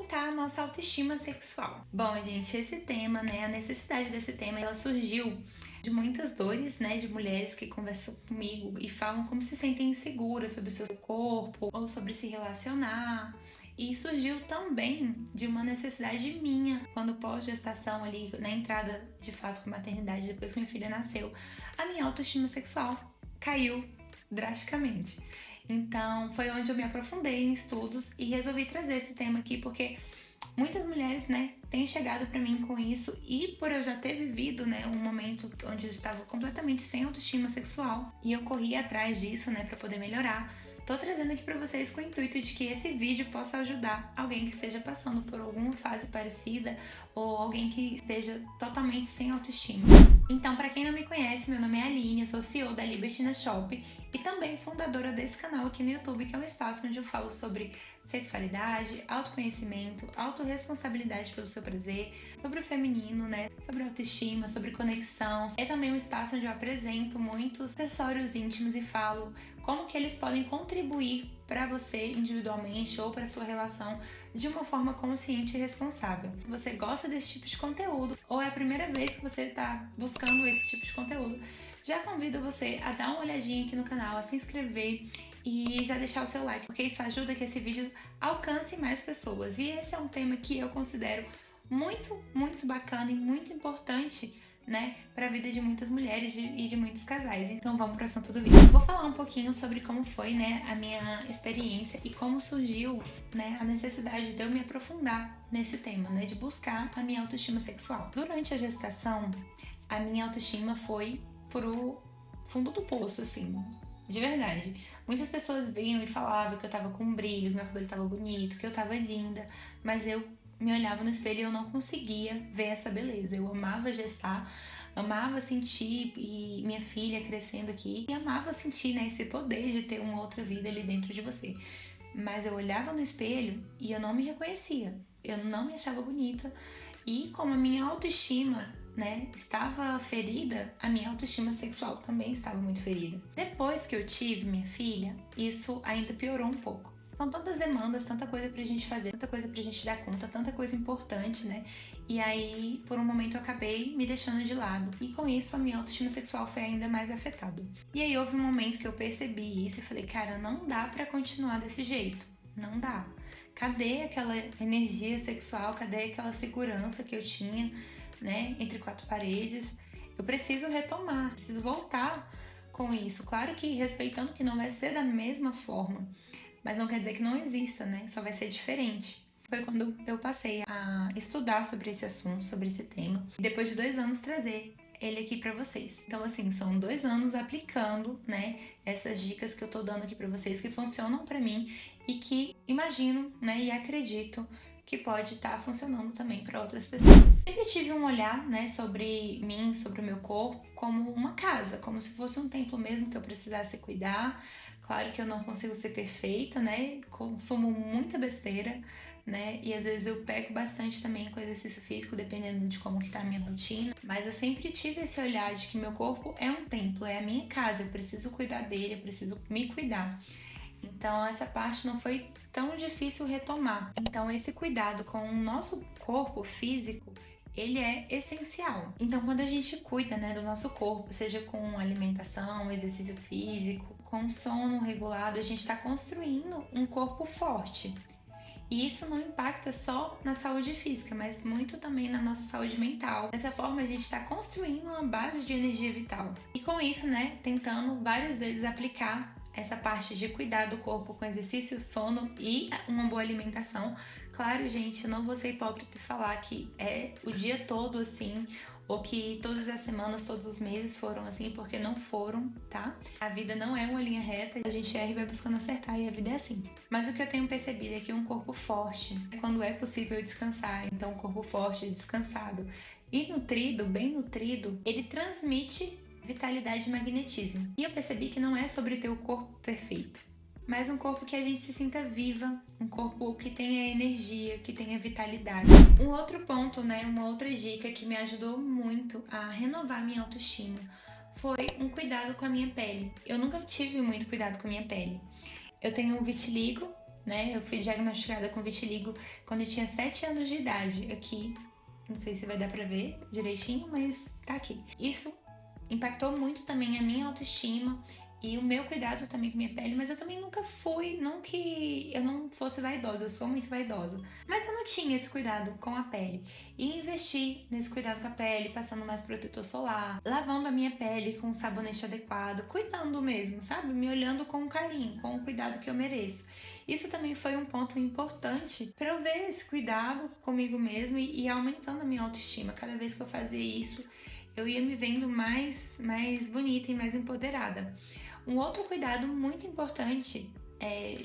aumentar a nossa autoestima sexual. Bom, gente, esse tema, né, a necessidade desse tema, ela surgiu de muitas dores, né, de mulheres que conversam comigo e falam como se sentem inseguras sobre o seu corpo ou sobre se relacionar. E surgiu também de uma necessidade minha, quando pós-gestação ali, na entrada de fato com a maternidade, depois que minha filha nasceu, a minha autoestima sexual caiu drasticamente. Então foi onde eu me aprofundei em estudos e resolvi trazer esse tema aqui, porque muitas mulheres, né, têm chegado para mim com isso, e por eu já ter vivido, né, um momento onde eu estava completamente sem autoestima sexual e eu corri atrás disso, né, para poder melhorar. Tô trazendo aqui para vocês com o intuito de que esse vídeo possa ajudar alguém que esteja passando por alguma fase parecida ou alguém que esteja totalmente sem autoestima. Então, para quem não me conhece, meu nome é Aline, eu sou CEO da Libertina Shop e também fundadora desse canal aqui no YouTube, que é um espaço onde eu falo sobre sexualidade, autoconhecimento, autorresponsabilidade pelo seu prazer, sobre o feminino, né, sobre autoestima, sobre conexão. É também um espaço onde eu apresento muitos acessórios íntimos e falo como que eles podem contribuir para você individualmente ou para sua relação de uma forma consciente e responsável. Se você gosta desse tipo de conteúdo ou é a primeira vez que você está buscando esse tipo de conteúdo, já convido você a dar uma olhadinha aqui no canal, a se inscrever e já deixar o seu like, porque isso ajuda que esse vídeo alcance mais pessoas. E esse é um tema que eu considero muito bacana e muito importante, né, para a vida de muitas mulheres e de muitos casais. Então vamos para o assunto do vídeo. Vou falar um pouquinho sobre como foi, né, a minha experiência e como surgiu, né, a necessidade de eu me aprofundar nesse tema, né, de buscar a minha autoestima sexual. Durante a gestação, a minha autoestima foi pro fundo do poço, assim, de verdade. Muitas pessoas vinham e falavam que eu tava com brilho, que meu cabelo tava bonito, que eu tava linda, mas eu me olhava no espelho e eu não conseguia ver essa beleza. Eu amava gestar, amava sentir e minha filha crescendo aqui e amava sentir, né, esse poder de ter uma outra vida ali dentro de você. Mas eu olhava no espelho e eu não me reconhecia, eu não me achava bonita, e como a minha autoestima, né, estava ferida, a minha autoestima sexual também estava muito ferida. Depois que eu tive minha filha, isso ainda piorou um pouco. São tantas demandas, tanta coisa pra gente fazer, tanta coisa pra gente dar conta, tanta coisa importante, né? E aí, por um momento, eu acabei me deixando de lado. E com isso, a minha autoestima sexual foi ainda mais afetada. E aí, houve um momento que eu percebi isso e falei, cara, não dá pra continuar desse jeito. Não dá. Cadê aquela energia sexual? Cadê aquela segurança que eu tinha, né, entre quatro paredes? Eu preciso retomar, preciso voltar com isso. Claro que respeitando que não vai ser da mesma forma, mas não quer dizer que não exista, né? Só vai ser diferente. Foi quando eu passei a estudar sobre esse assunto, sobre esse tema, e depois de 2 anos trazer ele aqui pra vocês. Então, assim, são 2 anos aplicando, né, essas dicas que eu tô dando aqui pra vocês, que funcionam pra mim e que imagino, né, e acredito que pode estar funcionando também para outras pessoas. Sempre tive um olhar, né, sobre mim, sobre o meu corpo, como uma casa, como se fosse um templo mesmo que eu precisasse cuidar. Claro que eu não consigo ser perfeita, né, consumo muita besteira, né, e às vezes eu peco bastante também com exercício físico, dependendo de como que tá a minha rotina. Mas eu sempre tive esse olhar de que meu corpo é um templo, é a minha casa, eu preciso cuidar dele, eu preciso me cuidar. Então essa parte não foi tão difícil retomar. Então esse cuidado com o nosso corpo físico, ele é essencial. Então quando a gente cuida, né, do nosso corpo, seja com alimentação, exercício físico, com sono regulado, a gente está construindo um corpo forte. E isso não impacta só na saúde física, mas muito também na nossa saúde mental. Dessa forma, a gente está construindo uma base de energia vital. E com isso, né, tentando várias vezes aplicar essa parte de cuidar do corpo com exercício, sono e uma boa alimentação. Claro, gente, eu não vou ser hipócrita e falar que é o dia todo assim, ou que todas as semanas, todos os meses foram assim, porque não foram, tá? A vida não é uma linha reta, a gente erra e vai buscando acertar, e a vida é assim. Mas o que eu tenho percebido é que um corpo forte, quando é possível descansar, então um corpo forte, descansado e nutrido, bem nutrido, ele transmite vitalidade e magnetismo. E eu percebi que não é sobre ter o corpo perfeito, mas um corpo que a gente se sinta viva, um corpo que tenha energia, que tenha vitalidade. Um outro ponto, né, uma outra dica que me ajudou muito a renovar minha autoestima foi um cuidado com a minha pele. Eu nunca tive muito cuidado com a minha pele. Eu tenho um vitiligo, né? Eu fui diagnosticada com vitiligo quando eu tinha 7 anos de idade. Aqui, não sei se vai dar pra ver direitinho, mas tá aqui. Isso impactou muito também a minha autoestima e o meu cuidado também com minha pele, mas eu também nunca fui, não que eu não fosse vaidosa, eu sou muito vaidosa, mas eu não tinha esse cuidado com a pele. E investir nesse cuidado com a pele, passando mais protetor solar, lavando a minha pele com um sabonete adequado, cuidando mesmo, sabe? Me olhando com carinho, com o cuidado que eu mereço. Isso também foi um ponto importante para eu ver esse cuidado comigo mesma e aumentando a minha autoestima. Cada vez que eu fazia isso, eu ia me vendo mais bonita e mais empoderada. Um outro cuidado muito importante,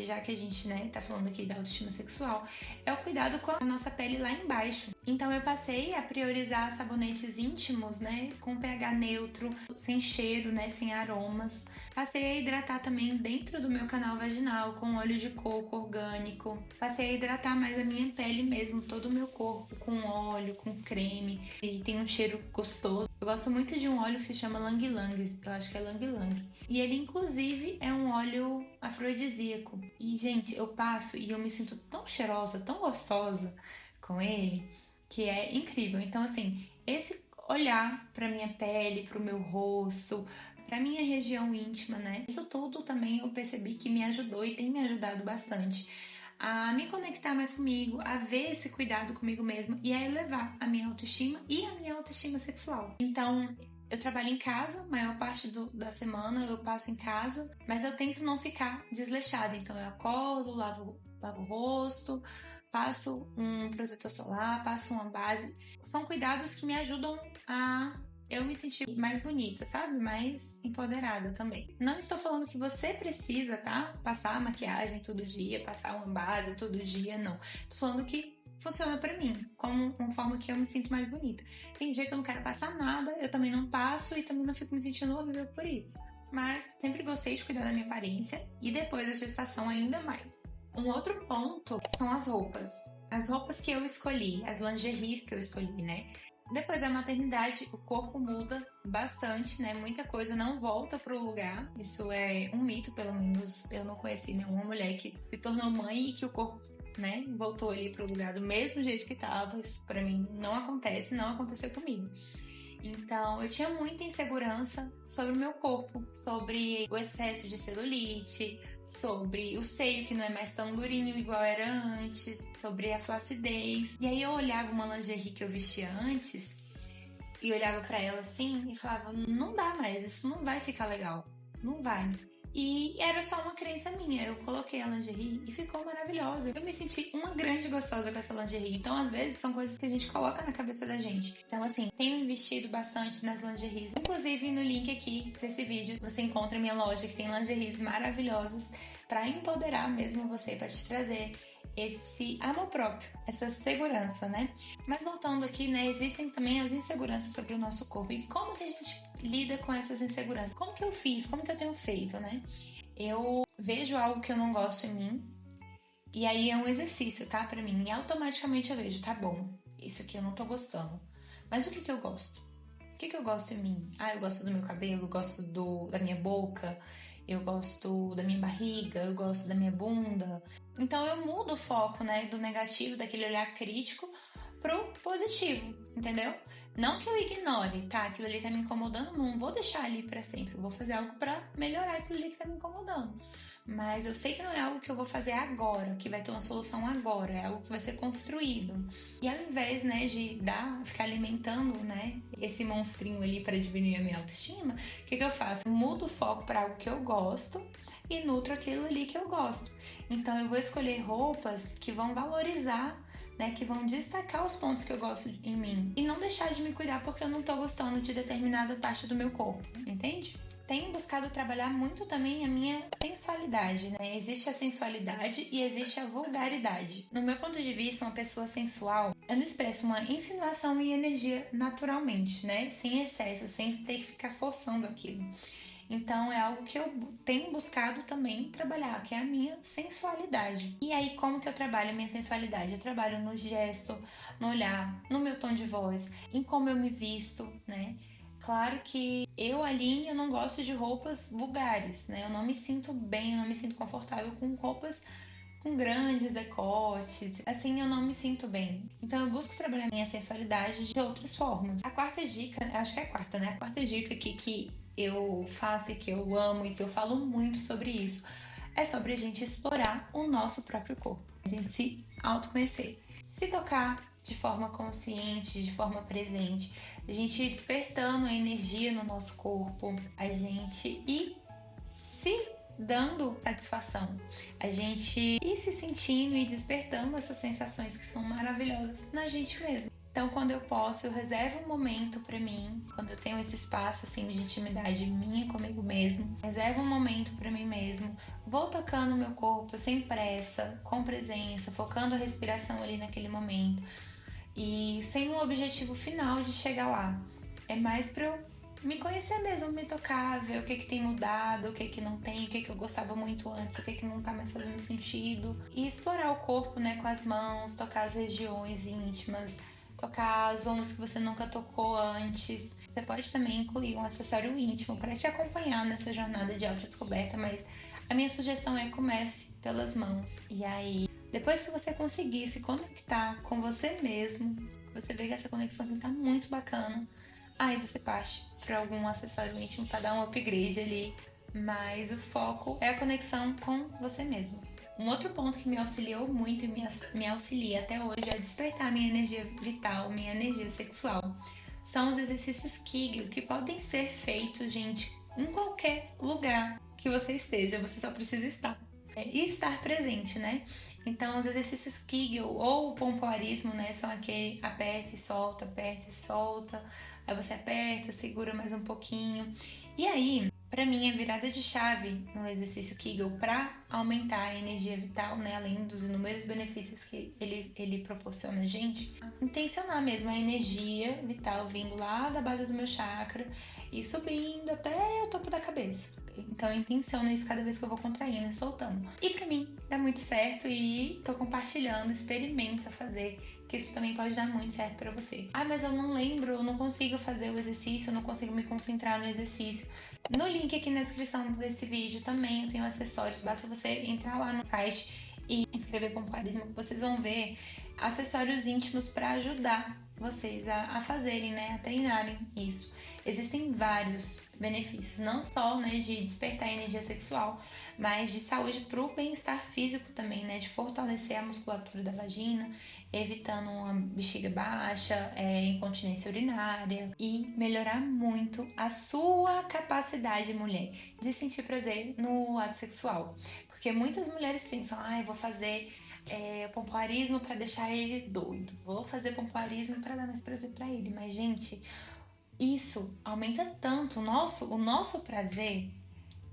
já que a gente, né, tá falando aqui da autoestima sexual, é o cuidado com a nossa pele lá embaixo. Então eu passei a priorizar sabonetes íntimos, né, com pH neutro, sem cheiro, né, sem aromas. Passei a hidratar também dentro do meu canal vaginal com óleo de coco orgânico. Passei a hidratar mais a minha pele mesmo, todo o meu corpo com óleo, com creme, e tem um cheiro gostoso. Eu gosto muito de um óleo que se chama Lang Lang, eu acho que é Lang Lang. E ele, inclusive, é um óleo afrodisíaco. E, gente, eu passo e eu me sinto tão cheirosa, tão gostosa com ele, que é incrível. Então, assim, esse olhar pra minha pele, pro meu rosto, pra minha região íntima, né? Isso tudo também eu percebi que me ajudou e tem me ajudado bastante a me conectar mais comigo, a ver esse cuidado comigo mesma e a elevar a minha autoestima e a minha autoestima sexual. Então, eu trabalho em casa, a maior parte da semana eu passo em casa, mas eu tento não ficar desleixada. Então, eu acordo, lavo o rosto, passo um protetor solar, passo uma base. São cuidados que me ajudam a eu me sentir mais bonita, sabe? Mais empoderada também. Não estou falando que você precisa, tá? Passar maquiagem todo dia, passar uma base todo dia, não. Estou falando que funciona pra mim, como uma forma que eu me sinto mais bonita. Tem dia que eu não quero passar nada, eu também não passo e também não fico me sentindo horrível por isso. Mas sempre gostei de cuidar da minha aparência e depois da gestação ainda mais. Um outro ponto são as roupas. As roupas que eu escolhi, as lingeries que eu escolhi, né? Depois da maternidade, o corpo muda bastante, né? Muita coisa não volta pro lugar. Isso é um mito, pelo menos eu não conheci nenhuma mulher que se tornou mãe e que o corpo, né, voltou ali pro lugar do mesmo jeito que tava. Isso pra mim não acontece, não aconteceu comigo. Então, eu tinha muita insegurança sobre o meu corpo, sobre o excesso de celulite, sobre o seio que não é mais tão durinho igual era antes, sobre a flacidez. E aí eu olhava uma lingerie que eu vestia antes e olhava pra ela assim e falava, não dá mais, isso não vai ficar legal, não vai. E era só uma crença minha. Eu coloquei a lingerie e ficou maravilhosa. Eu me senti uma grande gostosa com essa lingerie. Então, às vezes, são coisas que a gente coloca na cabeça da gente. Então, assim, tenho investido bastante nas lingeries. Inclusive, no link aqui desse vídeo, você encontra minha loja que tem lingeries maravilhosas para empoderar mesmo você, para te trazer esse amor próprio, essa segurança, né? Mas voltando aqui, né, existem também as inseguranças sobre o nosso corpo. E como que a gente lida com essas inseguranças? Como que eu fiz? Como que eu tenho feito, né? Eu vejo algo que eu não gosto em mim e aí é um exercício, tá? Pra mim. E automaticamente eu vejo, tá bom, isso aqui eu não tô gostando. Mas o que que eu gosto? O que que eu gosto em mim? Ah, eu gosto do meu cabelo, eu gosto da minha boca, eu gosto da minha barriga, eu gosto da minha bunda. Então eu mudo o foco, né, do negativo, daquele olhar crítico, pro positivo, entendeu? Não que eu ignore, tá? Aquilo ali tá me incomodando, não vou deixar ali pra sempre. Eu vou fazer algo pra melhorar aquilo ali que tá me incomodando. Mas eu sei que não é algo que eu vou fazer agora, que vai ter uma solução agora, é algo que vai ser construído. E ao invés, né, de ficar alimentando, né, esse monstrinho ali para diminuir a minha autoestima, o que eu faço? Eu mudo o foco para algo que eu gosto e nutro aquilo ali que eu gosto. Então eu vou escolher roupas que vão valorizar, né, que vão destacar os pontos que eu gosto em mim e não deixar de me cuidar porque eu não tô gostando de determinada parte do meu corpo, entende? Tenho buscado trabalhar muito também a minha sensualidade, né? Existe a sensualidade e existe a vulgaridade. No meu ponto de vista, uma pessoa sensual, ela expressa uma insinuação e energia naturalmente, né? Sem excesso, sem ter que ficar forçando aquilo. Então é algo que eu tenho buscado também trabalhar, que é a minha sensualidade. E aí, como que eu trabalho a minha sensualidade? Eu trabalho no gesto, no olhar, no meu tom de voz, em como eu me visto, né? Claro que Aline, eu não gosto de roupas vulgares, né? Eu não me sinto bem, eu não me sinto confortável com roupas com grandes decotes. Assim, eu não me sinto bem. Então eu busco trabalhar minha sensualidade de outras formas. A quarta dica, acho que é a quarta, né? A quarta dica aqui que eu faço e que eu amo e que eu falo muito sobre isso é sobre a gente explorar o nosso próprio corpo. A gente se autoconhecer. Se tocar de forma consciente, de forma presente, a gente ir despertando a energia no nosso corpo, a gente ir se dando satisfação, a gente ir se sentindo e despertando essas sensações que são maravilhosas na gente mesmo. Então, quando eu posso, eu reservo um momento pra mim, quando eu tenho esse espaço assim de intimidade minha comigo mesmo, reservo um momento pra mim mesmo, vou tocando o meu corpo sem pressa, com presença, focando a respiração ali naquele momento e sem um objetivo final de chegar lá. É mais pra eu me conhecer mesmo, me tocar, ver o que tem mudado, o que não tem, o que eu gostava muito antes, o que não tá mais fazendo sentido. E explorar o corpo, né, com as mãos, tocar as regiões íntimas, tocar as zonas que você nunca tocou antes. Você pode também incluir um acessório íntimo para te acompanhar nessa jornada de autodescoberta, mas a minha sugestão é comece pelas mãos. E aí, depois que você conseguir se conectar com você mesmo, você vê que essa conexão tá muito bacana, aí você parte para algum acessório íntimo para dar um upgrade ali, mas o foco é a conexão com você mesmo. Um outro ponto que me auxiliou muito e me auxilia até hoje a despertar minha energia vital, minha energia sexual, são os exercícios Kegel, que podem ser feitos, gente, em qualquer lugar que você esteja, você só precisa estar. E estar presente, né? Então, os exercícios Kegel ou o pompoarismo, né, são aquele aperta e solta, aí você aperta, segura mais um pouquinho. E aí, pra mim, a virada de chave no exercício Kegel para aumentar a energia vital, né, além dos inúmeros benefícios que ele proporciona a gente, intencionar mesmo a energia vital vindo lá da base do meu chakra e subindo até o topo da cabeça. Então eu intenciono isso cada vez que eu vou contraindo e soltando. E pra mim dá muito certo e tô compartilhando, experimenta fazer, que isso também pode dar muito certo pra você. Ah, mas eu não lembro, eu não consigo fazer o exercício, eu não consigo me concentrar no exercício. No link aqui na descrição desse vídeo também eu tenho acessórios, basta você entrar lá no site e escrever pompoarismo, que vocês vão ver acessórios íntimos para ajudar vocês a fazerem, né, a treinarem isso. Existem vários benefícios, não só, né, de despertar a energia sexual, mas de saúde para o bem-estar físico também, né, de fortalecer a musculatura da vagina, evitando uma bexiga baixa, incontinência urinária e melhorar muito a sua capacidade, mulher, de sentir prazer no ato sexual. Porque muitas mulheres pensam, eu vou fazer pompoarismo para deixar ele doido, vou fazer pompoarismo para dar mais prazer para ele, mas gente, isso aumenta tanto o nosso prazer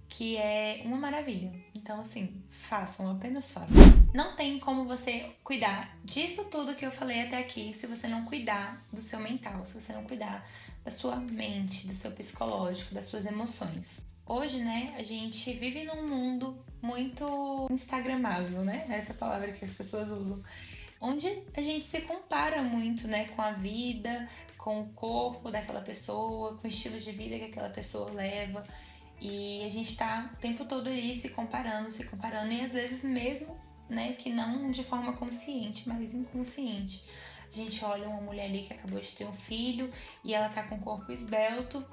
que é uma maravilha. Então assim, façam, apenas façam. Não tem como você cuidar disso tudo que eu falei até aqui se você não cuidar do seu mental, se você não cuidar da sua mente, do seu psicológico, das suas emoções. Hoje, né, a gente vive num mundo muito instagramável, né? Essa palavra que as pessoas usam. Onde a gente se compara muito, né, com a vida, com o corpo daquela pessoa, com o estilo de vida que aquela pessoa leva. E a gente tá o tempo todo ali se comparando, e às vezes mesmo, né, que não de forma consciente, mas inconsciente. A gente olha uma mulher ali que acabou de ter um filho e ela tá com o corpo esbelto,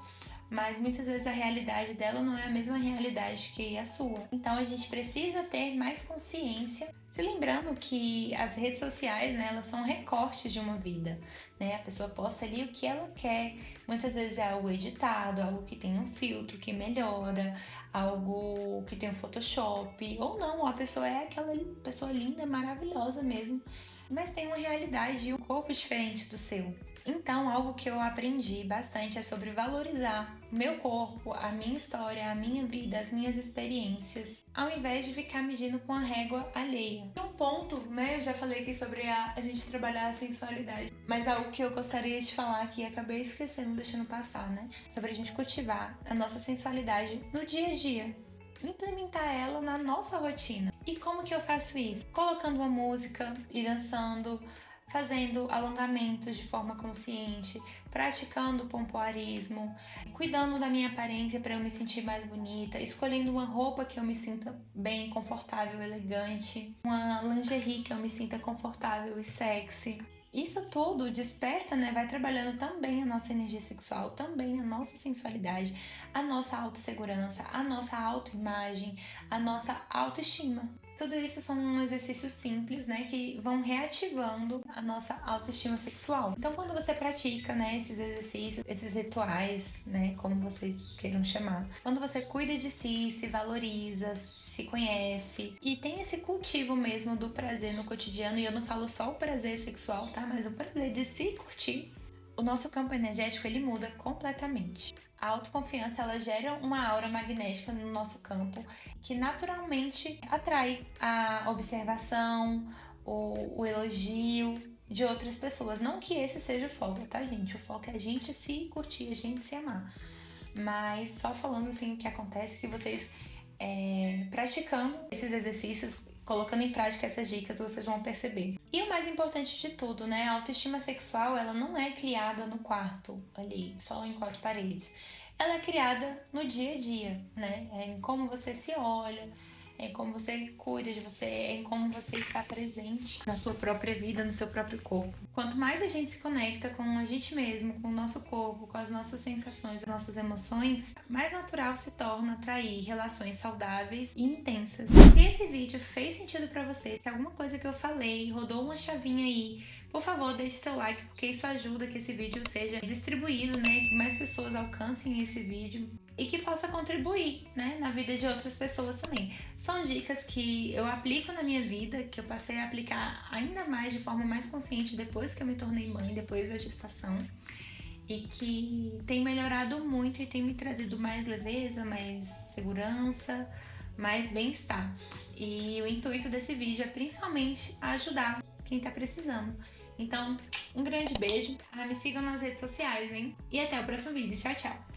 mas muitas vezes a realidade dela não é a mesma realidade que a sua. Então a gente precisa ter mais consciência, se lembrando que as redes sociais, né, elas são recortes de uma vida, né? A pessoa posta ali o que ela quer, muitas vezes é algo editado, algo que tem um filtro que melhora, algo que tem um Photoshop, ou não, a pessoa é aquela pessoa linda, maravilhosa mesmo, mas tem uma realidade e um corpo diferente do seu. Então, algo que eu aprendi bastante é sobre valorizar o meu corpo, a minha história, a minha vida, as minhas experiências, ao invés de ficar medindo com a régua alheia. E um ponto, né, eu já falei aqui sobre a gente trabalhar a sensualidade, mas algo que eu gostaria de falar aqui, acabei esquecendo, deixando passar, né, sobre a gente cultivar a nossa sensualidade no dia a dia. Implementar ela na nossa rotina. E como que eu faço isso? Colocando uma música e dançando, fazendo alongamentos de forma consciente, praticando pompoarismo, cuidando da minha aparência para eu me sentir mais bonita, escolhendo uma roupa que eu me sinta bem, confortável, elegante, uma lingerie que eu me sinta confortável e sexy. Isso tudo desperta, né? Vai trabalhando também a nossa energia sexual, também a nossa sensualidade, a nossa autossegurança, a nossa autoimagem, a nossa autoestima. Tudo isso são exercícios simples, né, que vão reativando a nossa autoestima sexual. Então, quando você pratica, né, esses exercícios, esses rituais, né, como vocês queiram chamar, quando você cuida de si, se valoriza, se conhece e tem esse cultivo mesmo do prazer no cotidiano, e eu não falo só o prazer sexual, tá, mas o prazer de se curtir, o nosso campo energético ele muda completamente. A autoconfiança ela gera uma aura magnética no nosso campo que naturalmente atrai a observação, o elogio de outras pessoas. Não que esse seja o foco, tá, gente? O foco é a gente se curtir, a gente se amar. Mas só falando assim o que acontece, que vocês praticando esses exercícios, colocando em prática essas dicas, vocês vão perceber. E o mais importante de tudo, né? A autoestima sexual, ela não é criada no quarto, ali, só em quatro paredes. Ela é criada no dia a dia, né? É em como você se olha, é em como você cuida de você, é em como você está presente na sua própria vida, no seu próprio corpo. Quanto mais a gente se conecta com a gente mesmo, com o nosso corpo, com as nossas sensações, as nossas emoções, mais natural se torna atrair relações saudáveis e intensas. Se esse vídeo fez sentido pra você, se alguma coisa que eu falei rodou uma chavinha aí, por favor, deixe seu like, porque isso ajuda que esse vídeo seja distribuído, né? Que mais pessoas alcancem esse vídeo e que possa contribuir, né, na vida de outras pessoas também. São dicas que eu aplico na minha vida, que eu passei a aplicar ainda mais de forma mais consciente depois que eu me tornei mãe, depois da gestação, e que tem melhorado muito e tem me trazido mais leveza, mais segurança, mais bem-estar. E o intuito desse vídeo é principalmente ajudar quem tá precisando. Então, um grande beijo, me sigam nas redes sociais, hein? E até o próximo vídeo. Tchau, tchau!